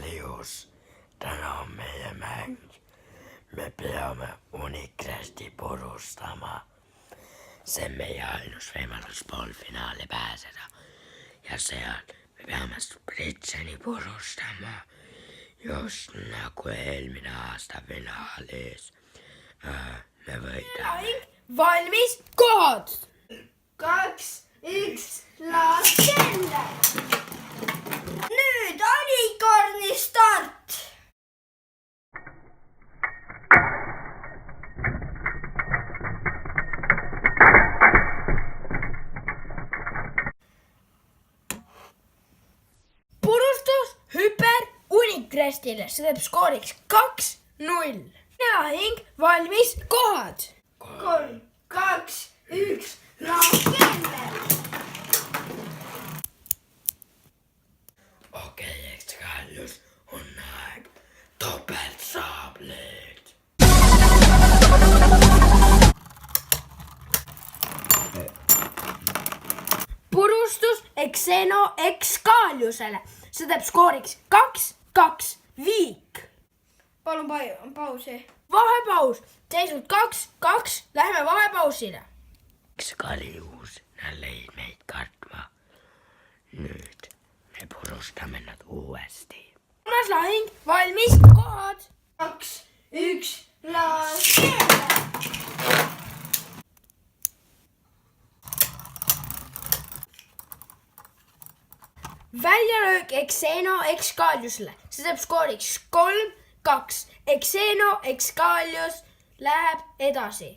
Kalius, täna on meie mäng. Me peame Unicresti purustama. See on meie ainus võimalus poolfinaali pääseda. Ja seal me peame Spritseni purustama. Just nagu eelmine aasta finaalis. Me võidame. Valmis, kohad! 2, 1, laskenda! Nüüd unicorni start! Purustus hüper Unicrestile, see teeb skooriks 2-0. Hing, valmis, kohad! 3, 2, 1, laskenda! Okei, eks Kalius on aeg topeltsaableid. Purustus Xeno X Kaliusele, see teeb skooriks 2-2, viik. Palun pausi. Vahepaus, seisud 2-2, läheme vahepausile. Eks Kalius, nad lõid meid kartma. Nüüd me purustame nad uuesti. Kolmas lahing, valmis, kohad! 2, 1, laskenda! Väljalöök Xeno X Kaliusele, see teeb skooriks 3-2. Xeno X Kalius läheb edasi.